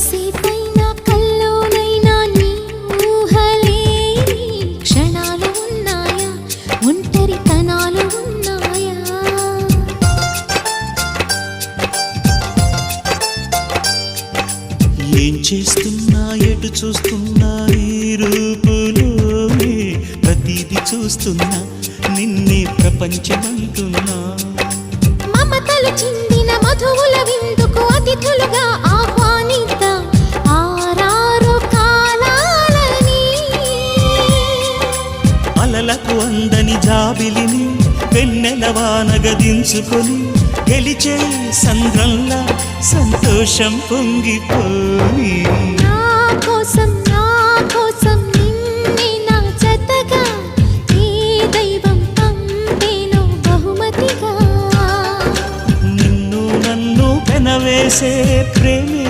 కాసేపైనా కల్లోనైనా నీ ఊహలే క్షణాలు ఉన్నాయా, ఒంటరితనాలు ఉన్నాయా? ఏం చేస్తున్నా ఎటు చూస్తున్నా ఈ రూపులోనే ప్రతిదీ చూస్తున్నా నిన్నే ప్రపంచమంటున్నా. మమతలు చిందిన మధువుల విందుకు అతిథులుగా ఆహ్వానిద్దాం ఆరారు కాలాలని. అలలకు అందని జాబిలిని వెన్నెల వానగదించుకొని గెలిచే సంద్రంలా సంతోషం పొంగిపోయి. నా కోసం నిన్నే నా జతగా ఏ దైవం పంపేనో బహుమతిగా. నిన్ను నన్ను పెనవేసే ప్రేమే